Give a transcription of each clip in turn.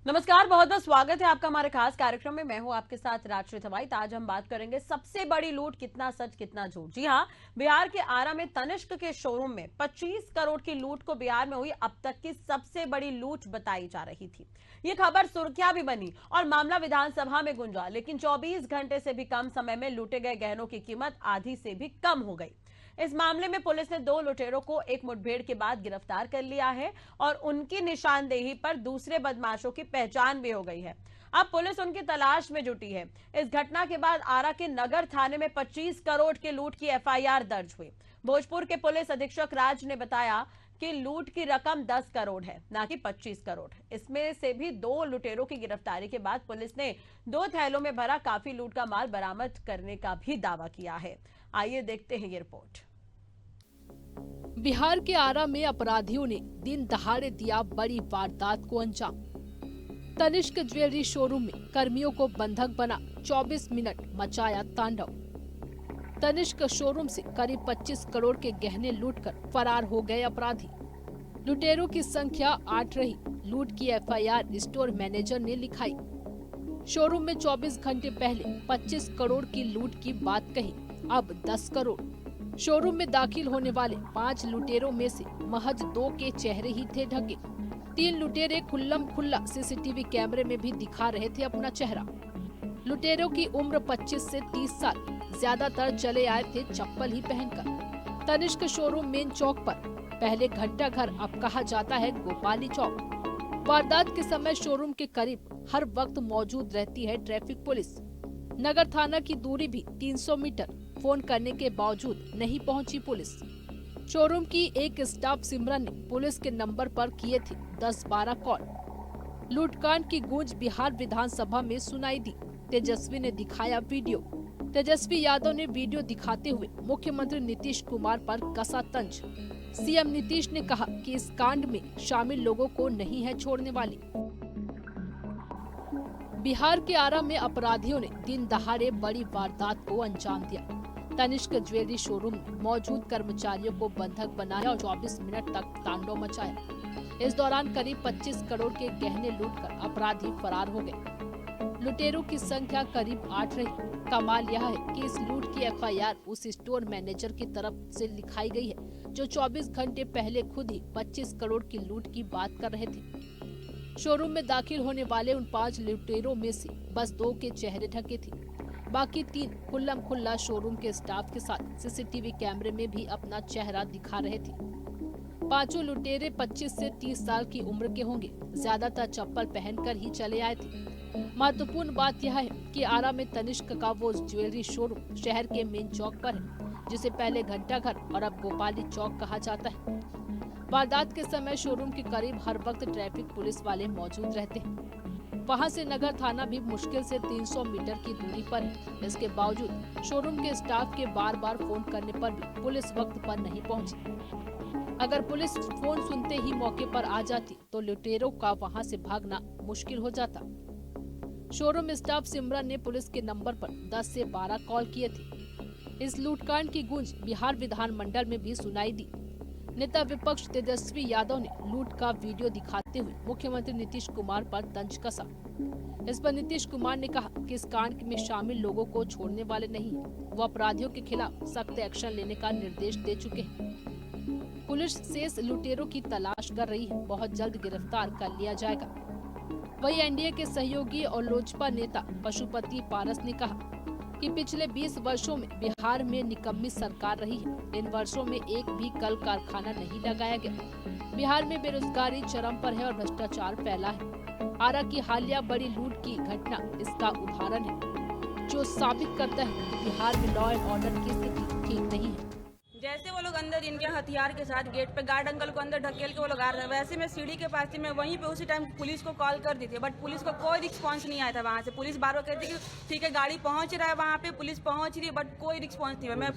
नमस्कार, बहुत बहुत स्वागत है आपका हमारे खास कार्यक्रम में। मैं हूं आपके साथ राजश्री थवाइत। आज हम बात करेंगे सबसे बड़ी लूट, कितना सच कितना झूठ। जी हां, बिहार के आरा में तनिष्क के शोरूम में 25 करोड़ की लूट को बिहार में हुई अब तक की सबसे बड़ी लूट बताई जा रही थी। ये खबर सुर्खियां भी बनी और मामला विधानसभा में गुंजा, लेकिन 24 घंटे से भी कम समय में लूटे गए गहनों की कीमत आधी से भी कम हो गई। इस मामले में पुलिस ने 2 लुटेरों को एक मुठभेड़ के बाद गिरफ्तार कर लिया है और उनकी निशानदेही पर दूसरे बदमाशों की पहचान भी हो गई है। अब पुलिस उनकी तलाश में जुटी है। इस घटना के बाद आरा के नगर थाने में 25 करोड़ की लूट की एफआईआर दर्ज हुई। भोजपुर के पुलिस अधीक्षक राज ने बताया कि लूट की रकम 10 करोड़ है, ना कि 25 करोड़। इसमें से भी 2 लुटेरों की गिरफ्तारी के बाद पुलिस ने 2 थैलों में भरा काफी लूट का माल बरामद करने का भी दावा किया है। आइए देखते हैं ये रिपोर्ट। बिहार के आरा में अपराधियों ने दिन दहाड़े दिया बड़ी वारदात को अंजाम। तनिष्क ज्वेलरी शोरूम में कर्मियों को बंधक बना 24 मिनट मचाया तांडव। तनिष्क शोरूम से करीब 25 करोड़ के गहने लूटकर फरार हो गए अपराधी। लुटेरों की संख्या 8 रही। लूट की एफआईआर स्टोर मैनेजर ने लिखाई। शोरूम में 24 घंटे पहले 25 करोड़ की लूट की बात कही, अब 10 करोड़। शोरूम में दाखिल होने वाले 5 लुटेरों में से महज 2 के चेहरे ही थे ढके। 3 लुटेरे खुल्लम खुल्ला सीसीटीवी कैमरे में भी दिखा रहे थे अपना चेहरा। लुटेरों की उम्र 25 से 30 साल, ज्यादातर चले आए थे चप्पल ही पहनकर। तनिष्क शोरूम मेन चौक पर, पहले घंटा घर अब कहा जाता है गोपाली चौक। वारदात के समय शोरूम के करीब हर वक्त मौजूद रहती है ट्रैफिक पुलिस। नगर थाना की दूरी भी 300 मीटर। फोन करने के बावजूद नहीं पहुंची पुलिस। शोरूम की एक स्टाफ सिमरन ने पुलिस के नंबर पर किए थे 10-12 कॉल। लूटकांड की गूंज बिहार विधानसभा में सुनाई दी। तेजस्वी ने दिखाया वीडियो। तेजस्वी यादव ने वीडियो दिखाते हुए मुख्यमंत्री नीतीश कुमार पर कसा तंज। सीएम नीतीश ने कहा कि इस कांड में शामिल लोगों को नहीं है छोड़ने वाली। बिहार के आरा में अपराधियों ने दिन दहाड़े बड़ी वारदात को अंजाम दिया। तनिष्क ज्वेलरी शोरूम में मौजूद कर्मचारियों को बंधक बनाया और 24 मिनट तक तांडव मचाया। इस दौरान करीब 25 करोड़ के गहने लूटकर अपराधी फरार हो गए। लुटेरों की संख्या करीब 8 रही। कमाल यह है कि इस लूट की एफआईआर उस स्टोर मैनेजर की तरफ से लिखाई गई है जो 24 घंटे पहले खुद ही 25 करोड़ की लूट की बात कर रहे थे। शोरूम में दाखिल होने वाले उन 5 लुटेरों में से बस 2 के चेहरे ढके थे। बाकी 3 खुल्लम खुल्ला शोरूम के स्टाफ के साथ सीसीटीवी कैमरे में भी अपना चेहरा दिखा रहे थे। 5 लुटेरे 25 से 30 साल की उम्र के होंगे। ज्यादातर चप्पल पहनकर ही चले आए थे। महत्वपूर्ण बात यह है कि आरा में तनिष्क का वो ज्वेलरी शोरूम शहर के मेन चौक पर है, जिसे पहले घंटा घर और अब गोपाली चौक कहा जाता है। वारदात के समय शोरूम के करीब हर वक्त ट्रैफिक पुलिस वाले मौजूद रहते हैं। वहां से नगर थाना भी मुश्किल से 300 मीटर की दूरी पर है। इसके बावजूद शोरूम के स्टाफ के बार बार फोन करने पर भी पुलिस वक्त पर नहीं पहुंची। अगर पुलिस फोन सुनते ही मौके पर आ जाती तो लुटेरों का वहां से भागना मुश्किल हो जाता। शोरूम स्टाफ सिमरन ने पुलिस के नंबर पर 10 से 12 कॉल किए थे। इस लूटकांड की गूंज बिहार विधानमंडल में भी सुनाई दी। नेता विपक्ष तेजस्वी यादव ने लूट का वीडियो दिखाते हुए मुख्यमंत्री नीतीश कुमार पर तंज कसा। इस पर नीतीश कुमार ने कहा कि इस कांड में शामिल लोगों को छोड़ने वाले नहीं है। वो अपराधियों के खिलाफ सख्त एक्शन लेने का निर्देश दे चुके हैं। पुलिस शेष लुटेरों की तलाश कर रही है। बहुत जल्द गिरफ्तार कर लिया जाएगा। वही एनडीए के सहयोगी और लोजपा नेता पशुपति पारस ने कहा कि पिछले 20 वर्षों में बिहार में निकम्मी सरकार रही है। इन वर्षों में एक भी कल कारखाना नहीं लगाया गया। बिहार में बेरोजगारी चरम पर है और भ्रष्टाचार फैला है। आरा की हालिया बड़ी लूट की घटना इसका उदाहरण है, जो साबित करता है कि बिहार में लॉ एंड ऑर्डर की स्थिति ठीक नहीं है। जैसे वो लोग अंदर इनके हथियार के साथ गेट पे गार्ड अंकल को अंदर ढकेल के वो लोग आ रहे हैं, वैसे मैं सीढ़ी के पास थी। मैं वहीं पे उसी टाइम पुलिस को कॉल कर दी थी, बट पुलिस को कोई रिस्पॉन्स नहीं आया था। वहाँ से पुलिस बार बार कहती कि ठीक है गाड़ी पहुँच रहा है, वहाँ पे पुलिस पहुँच रही है, बट कोई रिस्पॉन्स नहीं है। मैं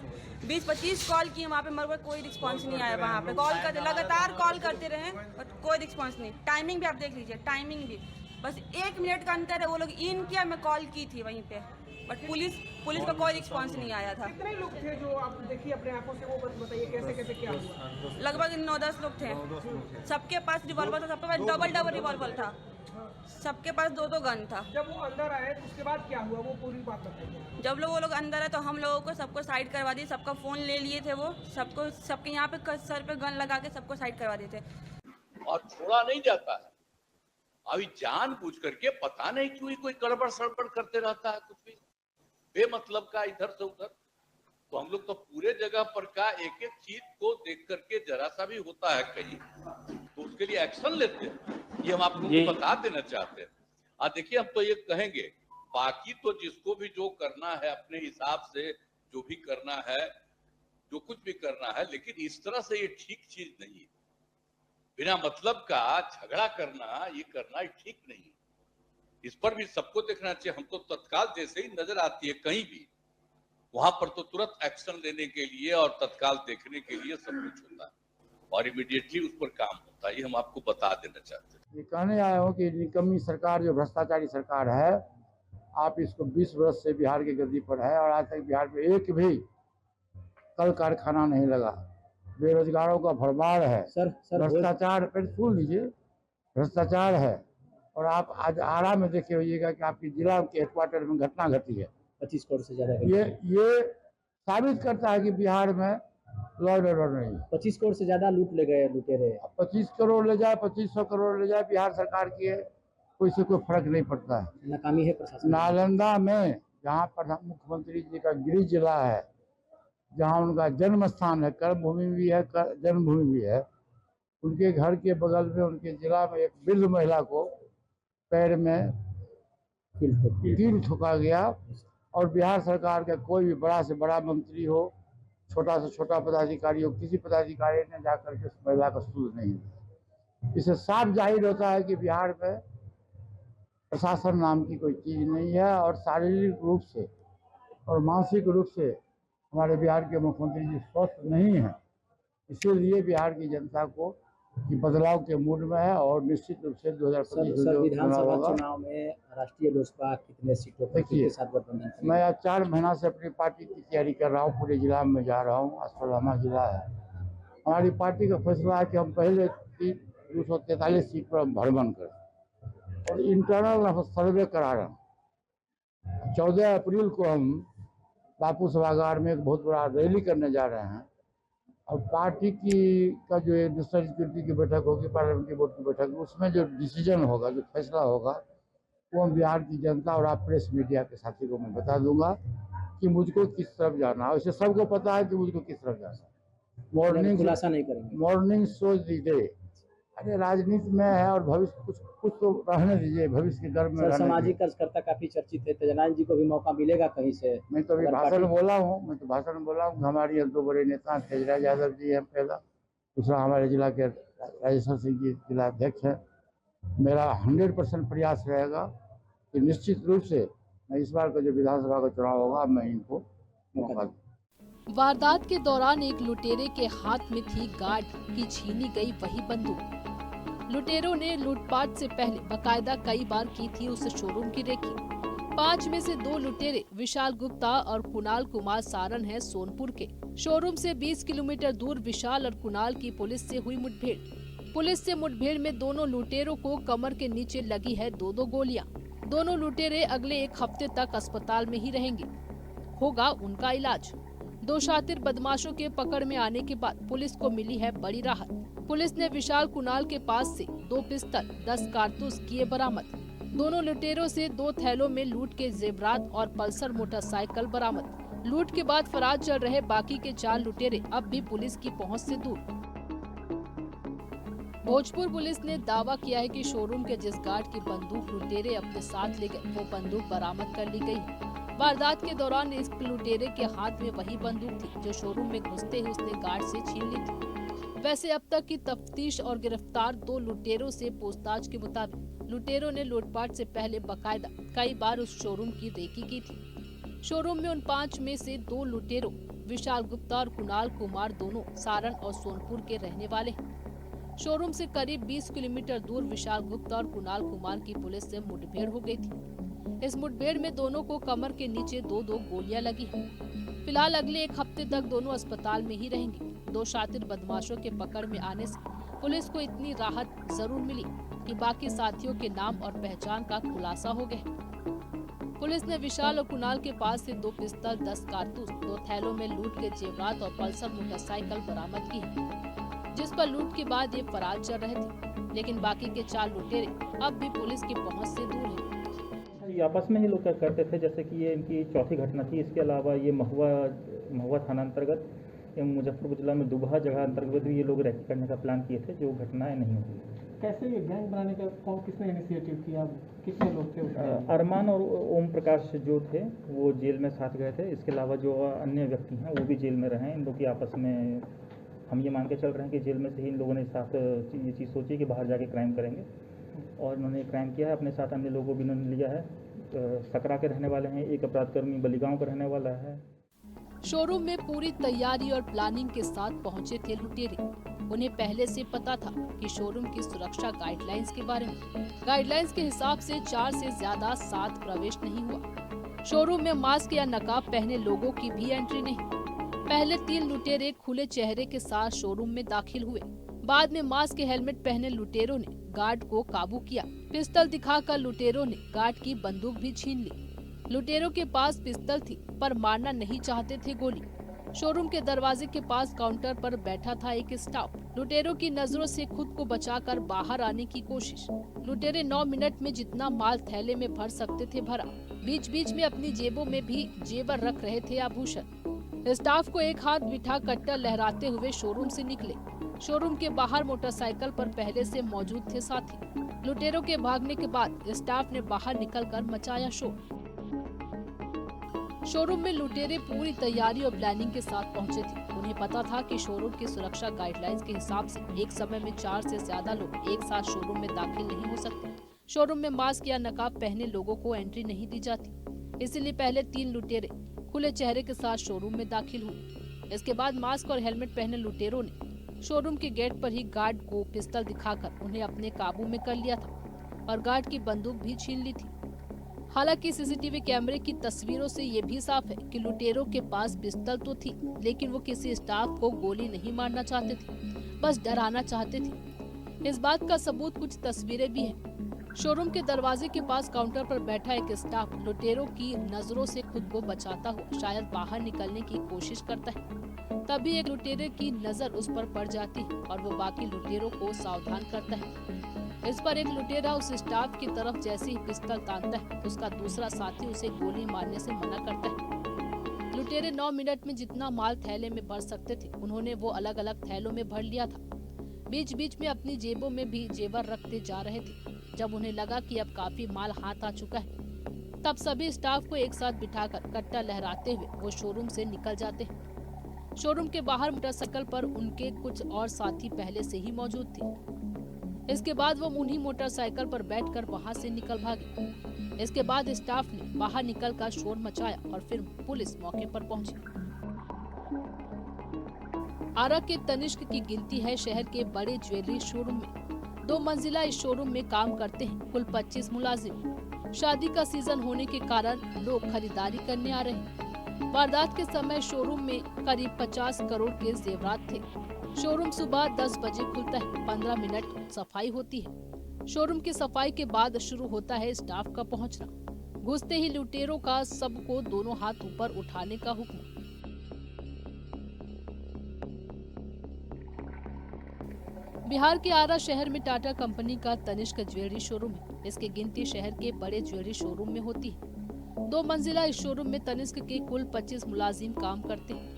20-25 कॉल की वहाँ पे, मगर कोई रिस्पॉन्स नहीं आया। वहाँ पे कॉल करते लगातार कॉल करते रहे, बट कोई रिस्पॉन्स नहीं। टाइमिंग भी आप देख लीजिए, टाइमिंग भी बस 1 मिनट का अंतर है। वो लोग इन किया, मैं कॉल की थी वहीं पे, बट पुलिस का कोई रिस्पॉन्स नहीं आया था। कितने लोग थे जो आप देखिए अपने आंखों से, वो बताइए कैसे कैसे क्या हुआ? लगभग 9-10 लोग थे। सबके पास रिवॉल्वर था, सबके पास डबल रिवॉल्वर था। सबके पास दो दो गन था। जब वो अंदर आए तो उसके बाद क्या हुआ, वो पूरी बात बताइए। जब वो लोग अंदर आए तो हम लोगों को सबको साइड करवा दिए, सबका फोन ले लिए थे, वो सबको सबके यहाँ पे सर पे गन लगा के सबको साइड करवा दिए थे। और छोड़ा नहीं जाता है। अभी जानबूझ करके पता नहीं क्यों कोई गड़बड़ सड़बड़ करते रहता है, कुछ भी बेमतलब का इधर से उधर। तो हम लोग तो पूरे जगह पर का एक एक चीज को देख करके जरा सा भी होता है कहीं तो उसके लिए एक्शन लेते हैं, ये हम आप लोगों को बता देना चाहते हैं। देखिए, हम तो ये कहेंगे, बाकी तो जिसको भी जो करना है अपने हिसाब से जो भी करना है, जो कुछ भी करना है, लेकिन इस तरह से ये ठीक चीज नहीं है। बिना मतलब का झगड़ा करना, ये करना ठीक नहीं है। इस पर भी सबको देखना चाहिए। हम तो तत्काल जैसे ही नजर आती है कहीं भी, वहां पर तो तुरंत एक्शन लेने के लिए और तत्काल देखने के लिए सब कुछ होता है और इमीडिएटली उस पर काम होता है। ये हम आपको बता देना चाहते हैं। ये कहने आया हूँ कि निकम्मी सरकार जो भ्रष्टाचारी सरकार है, आप इसको 20 वर्ष से बिहार की गद्दी पर है और आज तक बिहार में एक भी कल कारखाना नहीं लगा। बेरोजगारों का भरमार है, भ्रष्टाचार पर सुन लीजिए, भ्रष्टाचार है। और आप आज आरा में देखे होइएगा कि आपकी जिला के हेडक्वार्टर में घटना घटी है 25 करोड़ से ज्यादा। ये साबित करता है कि बिहार में लॉ एंड ऑर्डर नहीं। 25 करोड़ से ज्यादा लूट ले गए लुटेरे। 25 करोड़ ले जाए, 2500 करोड़ ले जाए, बिहार सरकार की है, कोई से कोई फर्क नहीं पड़ता है। नाकामी है प्रशासन। नालंदा में जहाँ पर मुख्यमंत्री जी का गृह जिला है, जहाँ उनका जन्म स्थान है, कर्म भूमि भी है, जन्मभूमि भी है, उनके घर के बगल में उनके जिला में एक वृद्ध महिला को पैर में कील ठोका गया। और बिहार सरकार का कोई भी बड़ा से बड़ा मंत्री हो, छोटा से छोटा पदाधिकारी हो, किसी पदाधिकारी ने जाकर के उस महिला का सूद नहीं दिया। इससे साफ जाहिर होता है कि बिहार में प्रशासन नाम की कोई चीज़ नहीं है और शारीरिक रूप से और मानसिक रूप से हमारे बिहार के मुख्यमंत्री जी स्वस्थ नहीं हैं। इसीलिए बिहार की जनता को कि बदलाव के मूड में है और निश्चित रूप से 2025 विधानसभा चुनाव में राष्ट्रीय लोजपा कितने सीटों पर के साथ गठबंधन? मैं आज 4 महीना से अपनी पार्टी की तैयारी कर रहा हूँ, पूरे जिला में जा रहा हूँ। असफलामा जिला है, हमारी पार्टी का फैसला है कि हम पहले 243 सीट पर भ्रमण करें और इंटरनल सर्वे करा रहे हैं। 14 अप्रैल को हम बापू सभागार में एक बहुत बड़ा रैली करने जा रहे हैं और पार्टी की का जो नेशनल सिक्योरिटी की बैठक होगी, पार्लियामेंट्री बोर्ड की बैठक, उसमें जो डिसीजन होगा, जो फैसला होगा, वो हम बिहार की जनता और आप प्रेस मीडिया के साथी को मैं बता दूंगा कि मुझको किस तरफ जाना है। वैसे सबको पता है कि मुझको किस तरफ जाना है। मॉर्निंग खुलासा नहीं करेंगे, मॉर्निंग शोज दी डे। अरे राजनीति में है और भविष्य कुछ तो रहने दीजिए, भविष्य के गर्भ में। सामाजिक कार्यकर्ता काफी चर्चित है, तेजनारायण जी को भी मौका मिलेगा कहीं से? मैं तो अभी भाषण बोला हूँ, हमारे यहाँ 2 बड़े नेता तेजराज यादव जी हैं पहला, दूसरा हमारे जिला के राजेश्वर सिंह जी जिला अध्यक्ष हैं। मेरा 100% प्रयास रहेगा कि निश्चित रूप से मैं इस बार का जो विधानसभा का चुनाव होगा मैं इनको मौका दूँ। वारदात के दौरान एक लुटेरे के हाथ में थी गार्ड की छीनी गई वही बंदूक। लुटेरों ने लूटपाट से पहले बकायदा कई बार की थी उस शोरूम की रेकी। 5 में से 2 लुटेरे विशाल गुप्ता और कुणाल कुमार सारन हैं सोनपुर के। शोरूम से 20 किलोमीटर दूर विशाल और कुणाल की पुलिस से हुई मुठभेड़। पुलिस से मुठभेड़ में दोनों लुटेरों को कमर के नीचे लगी है 2-2 गोलियां। दोनों लुटेरे अगले 1 हफ्ते तक अस्पताल में ही रहेंगे, होगा उनका इलाज। 2 शातिर बदमाशों के पकड़ में आने के बाद पुलिस को मिली है बड़ी राहत। पुलिस ने विशाल कुणाल के पास से 2 पिस्टल 10 कारतूस किए बरामद। दोनों लुटेरों से 2 थैलों में लूट के जेवरात और पल्सर मोटरसाइकिल बरामद। लूट के बाद फरार चल रहे बाकी के 4 लुटेरे अब भी पुलिस की पहुंच से दूर। भोजपुर पुलिस ने दावा किया है कि शोरूम के जिस गार्ड की बंदूक लुटेरे अपने साथ ले गए, वो बंदूक बरामद कर ली गई। वारदात के दौरान इस लुटेरे के हाथ में वही बंदूक थी जो शोरूम में घुसते ही उसने गार्ड से छीन ली थी। वैसे अब तक की तफ्तीश और गिरफ्तार 2 लुटेरों से पूछताछ के मुताबिक लुटेरों ने लूटपाट से पहले बकायदा कई बार उस शोरूम की रेकी की थी। शोरूम में उन 5 में से 2 लुटेरों विशाल गुप्ता और कुणाल कुमार दोनों सारण और सोनपुर के रहने वाले हैं। शोरूम से करीब 20 किलोमीटर दूर विशाल गुप्ता और कुणाल कुमार की पुलिस से मुठभेड़ हो गई थी। इस मुठभेड़ में दोनों को कमर के नीचे 2-2 गोलियां लगी हैं। फिलहाल अगले 1 हफ्ते तक दोनों अस्पताल में ही रहेंगे। 2 शातिर बदमाशों के पकड़ में आने से पुलिस को इतनी राहत जरूर मिली कि बाकी साथियों के नाम और पहचान का खुलासा हो गया। पुलिस ने विशाल और कुणाल के पास से 2 पिस्तौल, 10 कारतूस, 2 थैलों में लूट के जेवरात और पल्सर मोटरसाइकिल बरामद की है, जिस पर लूट के बाद ये फरार चल रहे थे। लेकिन बाकी के 4 लुटेरे अब भी पुलिस की पहुंच से दूर है। ये आपस में ही लोग करते थे, जैसे कि ये इनकी चौथी घटना थी। इसके अलावा ये महुआ थाना अंतर्गत मुजफ्फरपुर जिला में दुबहा जगह अंतर्गत भी ये लोग रैकी करने का प्लान किए थे, जो घटनाएं नहीं हुई। कैसे ये गैंग बनाने का किसने इनिशिएटिव किया, कितने लोग थे उसमें? अरमान और ओम प्रकाश जो थे वो जेल में साथ गए थे। इसके अलावा जो अन्य व्यक्ति हैं वो भी जेल में रहे हैं। इन लोग की आपस में हम ये मान के चल रहे हैं कि जेल में से ही इन लोगों ने साथ ये चीज़ सोची कि बाहर जाके क्राइम करेंगे, और इन्होंने क्राइम किया है। अपने साथ अन्य लोगों को भी इन्होंने लिया है। सकरा के रहने वाले हैं, एक अपराधकर्मी बलिगांव का रहने वाला है। शोरूम में पूरी तैयारी और प्लानिंग के साथ पहुंचे थे लुटेरे। उन्हें पहले से पता था कि शोरूम की सुरक्षा गाइडलाइंस के बारे में। गाइडलाइंस के हिसाब से 4 से ज्यादा साथ प्रवेश नहीं हुआ। शोरूम में मास्क या नकाब पहने लोगों की भी एंट्री नहीं। पहले 3 लुटेरे खुले चेहरे के साथ शोरूम में दाखिल हुए। बाद में मास्क के हेलमेट पहने लुटेरों ने गार्ड को काबू किया। पिस्तौल दिखाकर लुटेरों ने गार्ड की बंदूक भी छीन ली। लुटेरों के पास पिस्तौल थी, पर मारना नहीं चाहते थे गोली। शोरूम के दरवाजे के पास काउंटर पर बैठा था एक स्टाफ। लुटेरों की नजरों से खुद को बचाकर बाहर आने की कोशिश। लुटेरे 9 मिनट में जितना माल थैले में भर सकते थे भरा। बीच बीच में अपनी जेबों में भी जेवर रख रहे थे आभूषण। स्टाफ को एक हाथ बिठा कट्टर लहराते हुए शोरूम से निकले। शोरूम के बाहर मोटरसाइकिल पर पहले से मौजूद थे साथी। लुटेरों के भागने के बाद स्टाफ ने बाहर निकलकर मचाया शोर। शोरूम में लुटेरे पूरी तैयारी और प्लानिंग के साथ पहुंचे थे। उन्हें पता था कि शोरूम की सुरक्षा गाइडलाइंस के हिसाब से एक समय में 4 से ज्यादा लोग एक साथ शोरूम में दाखिल नहीं हो सकते। शोरूम में मास्क या नकाब पहने लोगों को एंट्री नहीं दी जाती। इसीलिए पहले 3 लुटेरे खुले चेहरे के साथ शोरूम में दाखिल हुए। इसके बाद मास्क और हेलमेट पहने लुटेरों ने शोरूम के गेट पर ही गार्ड को पिस्तौल दिखाकर उन्हें अपने काबू में कर लिया था और गार्ड की बंदूक भी छीन ली थी। हालांकि सीसीटीवी कैमरे की तस्वीरों से ये भी साफ है कि लुटेरों के पास पिस्तौल तो थी, लेकिन वो किसी स्टाफ को गोली नहीं मारना चाहते थे, बस डराना चाहते थे। इस बात का सबूत कुछ तस्वीरें भी हैं। शोरूम के दरवाजे के पास काउंटर पर बैठा एक स्टाफ लुटेरों की नजरों से खुद को बचाता हुआ शायद बाहर निकलने की कोशिश करता है। तभी एक लुटेरे की नजर उस पर पड़ जाती है और वो बाकी लुटेरों को सावधान करता है। इस पर एक लुटेरा उस स्टाफ की तरफ जैसे ही पिस्तौल तानता है, उसका दूसरा साथी उसे गोली मारने से मना करता है। लुटेरे 9 मिनट में जितना माल थैले में भर सकते थे, उन्होंने वो अलग अलग थैलों में भर लिया था। बीच बीच में अपनी जेबों में भी जेवर रखते जा रहे थे। जब उन्हें लगा कि अब काफी माल हाथ आ चुका है, तब सभी स्टाफ को एक साथ बिठाकर कट्टा लहराते हुए वो शोरूम से निकल जाते हैं। शोरूम के बाहर मोटरसाइकिल पर उनके कुछ और साथी पहले से ही मौजूद थे। इसके बाद वो उन्हीं मोटरसाइकिल पर बैठकर वहां से निकल भागे। इसके बाद स्टाफ ने बाहर निकलकर शोर मचाया और फिर पुलिस मौके पर पहुंची। आरा के तनिष्क की गिनती है शहर के बड़े ज्वेलरी शोरूम में। 2 मंजिला इस शोरूम में काम करते हैं कुल 25 मुलाजिम। शादी का सीजन होने के कारण लोग खरीदारी करने आ रहे हैं। वारदात के समय शोरूम में करीब 50 करोड़ के जेवरात थे। शोरूम सुबह 10 बजे खुलता है। 15 मिनट सफाई होती है। शोरूम की सफाई के बाद शुरू होता है स्टाफ का पहुंचना। घुसते ही लुटेरों का सबको दोनों हाथ ऊपर उठाने का हुक्म। बिहार के आरा शहर में टाटा कंपनी का तनिष्क ज्वेलरी शोरूम है। इसकी गिनती शहर के बड़े ज्वेलरी शोरूम में होती है। 2 मंजिला इस शोरूम में तनिष्क के कुल 25 मुलाजिम काम करते हैं।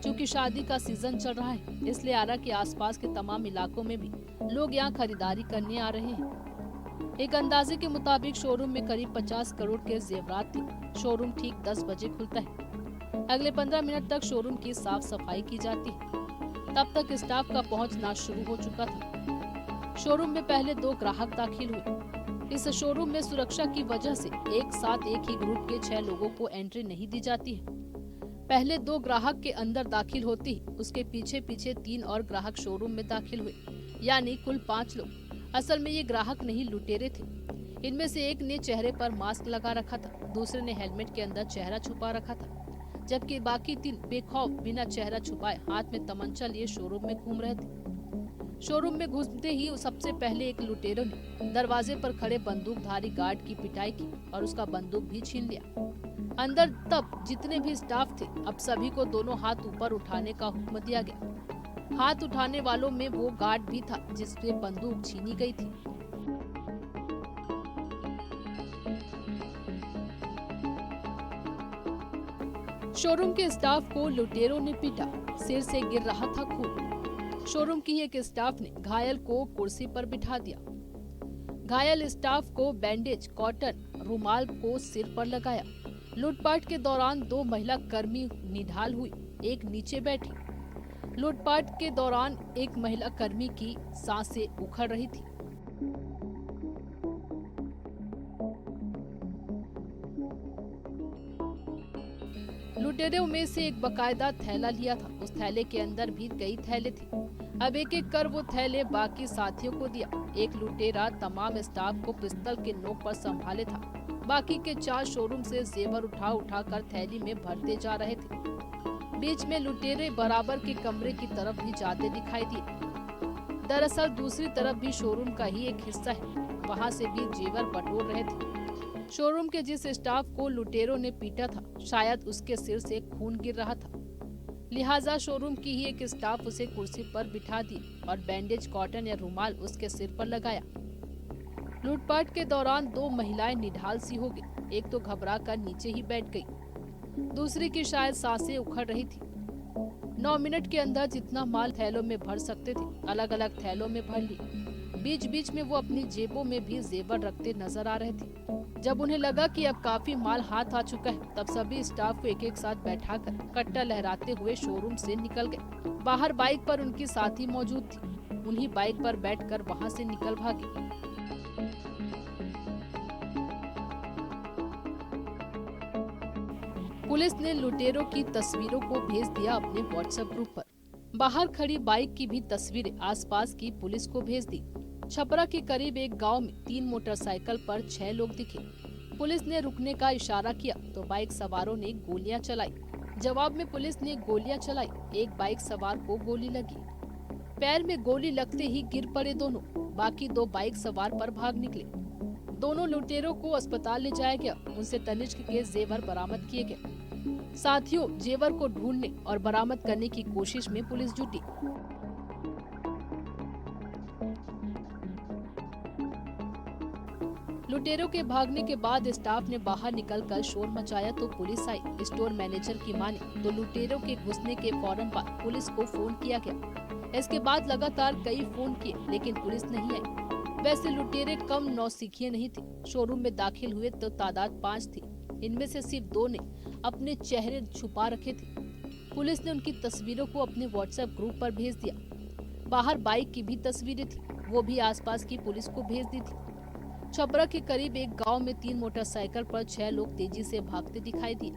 क्योंकि शादी का सीजन चल रहा है, इसलिए आरा के आसपास के तमाम इलाकों में भी लोग यहाँ खरीदारी करने आ रहे हैं। एक अंदाजे के मुताबिक शोरूम में करीब 50 करोड़ के जेवरात थे। शोरूम ठीक 10 बजे खुलता है। अगले 15 मिनट तक शोरूम की साफ सफाई की जाती है। तब तक स्टाफ का पहुंचना शुरू हो चुका था। शोरूम में पहले 2 ग्राहक दाखिल हुए। इस शोरूम में सुरक्षा की वजह से एक साथ एक ही ग्रुप के 6 लोगों को एंट्री नहीं दी जाती है। पहले 2 ग्राहक के अंदर दाखिल होती ही उसके पीछे पीछे 3 और ग्राहक शोरूम में दाखिल हुए, यानी कुल 5 लोग। असल में ये ग्राहक नहीं लुटेरे थे। इनमें से एक ने चेहरे पर मास्क लगा रखा था, दूसरे ने हेलमेट के अंदर चेहरा छुपा रखा था, जबकि बाकी 3 बेखौफ बिना चेहरा छुपाए हाथ में तमंचा लिए शोरूम में घूम रहे थे। शोरूम में घुसते ही सबसे पहले एक लुटेरों ने दरवाजे पर खड़े बंदूकधारी गार्ड की पिटाई की और उसका बंदूक भी छीन लिया। अंदर तब जितने भी स्टाफ थे, अब सभी को दोनों हाथ ऊपर उठाने का हुक्म दिया गया। हाथ उठाने वालों में वो गार्ड भी था जिससे बंदूक छीनी गई थी। शोरूम के स्टाफ को लुटेरों ने पीटा, सिर से गिर रहा था खून। शोरूम की एक स्टाफ ने घायल को कुर्सी पर बिठा दिया। घायल स्टाफ को बैंडेज, कॉटन, रुमाल को सिर पर लगाया। लूटपाट के दौरान 2 महिला कर्मी निढाल हुई, एक नीचे बैठी। लूटपाट के दौरान एक महिला कर्मी की सांसें उखड़ रही थी। लुटेरों में से एक बकायदा थैला लिया था, उस थैले के अंदर भी कई थैले थे। अब एक एक कर वो थैले बाकी साथियों को दिया। एक लुटेरा तमाम स्टाफ को पिस्तौल के नोक पर संभाले था। बाकी के 4 शोरूम से जेवर उठा उठा कर थैली में भरते जा रहे थे। बीच में लुटेरे बराबर के कमरे की तरफ भी जाते दिखाई दिए। दरअसल दूसरी तरफ भी शोरूम का ही एक हिस्सा है, वहाँ से भी जेवर बटोर रहे थे। शोरूम के जिस स्टाफ को लुटेरों ने पीटा था, शायद उसके सिर से खून गिर रहा था, लिहाजा शोरूम की ही एक स्टाफ उसे कुर्सी पर बिठा दी और बैंडेज, कॉटन या रुमाल उसके सिर पर लगाया। लूटपाट के दौरान 2 महिलाएं निढाल सी हो गई। एक तो घबरा कर नीचे ही बैठ गई, दूसरी की शायद सांसें उखड़ रही थी। 9 मिनट के अंदर जितना माल थैलों में भर सकते थे, अलग अलग थैलों में भर लिया। बीच बीच में वो अपनी जेबों में भी जेवर रखते नजर आ रहे थे। जब उन्हें लगा कि अब काफी माल हाथ आ चुका है, तब सभी स्टाफ को एक एक साथ बैठाकर कट्टा लहराते हुए शोरूम से निकल गए। बाहर बाइक पर उनकी साथी मौजूद थी, उन्हीं बाइक पर बैठकर वहां से निकल भागे। पुलिस ने लुटेरों की तस्वीरों को भेज दिया अपने व्हाट्सएप ग्रुप पर। बाहर खड़ी बाइक की भी तस्वीरें आसपास की पुलिस को भेज दी। छपरा के करीब एक गांव में 3 मोटरसाइकिल पर 6 लोग दिखे। पुलिस ने रुकने का इशारा किया तो बाइक सवारों ने गोलियां चलाई। जवाब में पुलिस ने गोलियां चलाई। एक बाइक सवार को गोली लगी, पैर में गोली लगते ही गिर पड़े दोनों। बाकी 2 बाइक सवार पर भाग निकले। दोनों लुटेरों को अस्पताल ले जाया गया। उनसे तनिष्क के जेवर बरामद किए गए। साथियों, जेवर को ढूंढने और बरामद करने की कोशिश में पुलिस जुटी। लुटेरों के भागने के बाद स्टाफ ने बाहर निकलकर शोर मचाया तो पुलिस आई। स्टोर मैनेजर की माने तो लुटेरों के घुसने के फौरन बाद पुलिस को फोन किया गया। इसके बाद लगातार कई फोन किए लेकिन पुलिस नहीं आई। वैसे लुटेरे कम नौसिखिए नहीं थे। शोरूम में दाखिल हुए तो तादाद 5 थी। इनमें से सिर्फ 2 ने अपने चेहरे छुपा रखे थे। पुलिस ने उनकी तस्वीरों को अपने व्हाट्सएप ग्रुप पर भेज दिया। बाहर बाइक की भी तस्वीरें थी, वो भी आसपास की पुलिस को भेज दी थी। छपरा के करीब एक गांव में 3 मोटरसाइकिल पर 6 लोग तेजी से भागते दिखाई दिए।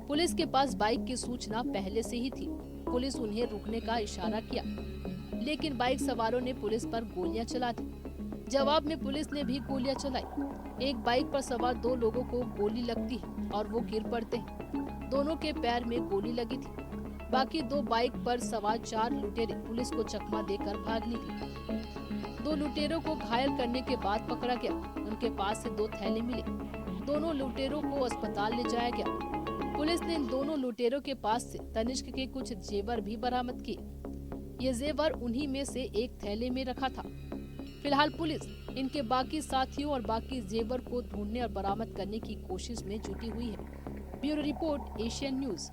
पुलिस के पास बाइक की सूचना पहले से ही थी। पुलिस उन्हें रुकने का इशारा किया लेकिन बाइक सवारों ने पुलिस पर गोलियां चला दी। जवाब में पुलिस ने भी गोलियां चलाई। एक बाइक पर सवार 2 लोगों को गोली लगती है और वो गिर पड़ते हैं। दोनों के पैर में गोली लगी थी। बाकी 2 बाइक पर सवार 4 लुटेरे पुलिस को चकमा देकर भाग निकले। 2 लुटेरों को घायल करने के बाद पकड़ा गया। उनके पास से 2 थैले मिले। दोनों लुटेरों को अस्पताल ले जाया गया। पुलिस ने इन दोनों लुटेरों के पास से तनिष्क के कुछ जेवर भी बरामद किए। ये जेवर उन्हीं में से एक थैले में रखा था। फिलहाल पुलिस इनके बाकी साथियों और बाकी जेवर को ढूंढने और बरामद करने की कोशिश में जुटी हुई है। Bureau report, Asian news.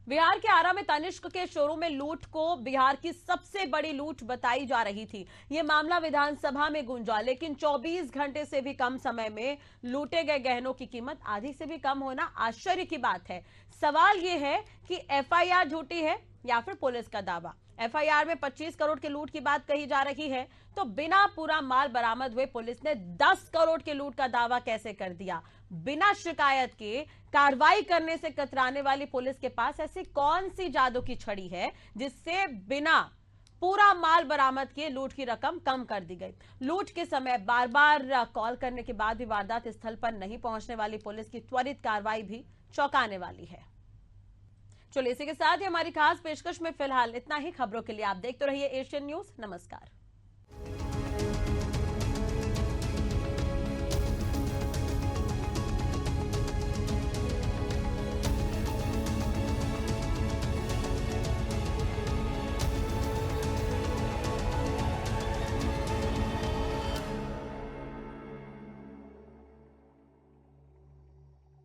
Bihar के आरा में तनिष्क के शोरूम में लूट को बिहार की सबसे बड़ी लूट बताई जा रही थी। ये मामला विधानसभा में गूंजा, लेकिन 24 घंटे से भी कम समय में लूटे गए गहनों की कीमत आधी से भी कम होना आश्चर्य की बात है। सवाल ये है कि एफआईआर झूठी है या फिर पुलिस का दावा। एफआईआर में 25 करोड़ की लूट की बात कही जा रही है, तो बिना पूरा माल बरामद हुए पुलिस ने 10 करोड़ की लूट का दावा कैसे कर दिया? बिना शिकायत के कार्रवाई करने से कतराने वाली पुलिस के पास ऐसी कौन सी जादू की छड़ी है जिससे बिना पूरा माल बरामद किए लूट की रकम कम कर दी गई? लूट के समय बार बार कॉल करने के बाद भी वारदात स्थल पर नहीं पहुंचने वाली पुलिस की त्वरित कार्रवाई भी चौंकाने वाली है। चलिए इसी के साथ ही हमारी खास पेशकश में फिलहाल इतना ही। खबरों के लिए आप देखते रहिए एशियन न्यूज। नमस्कार।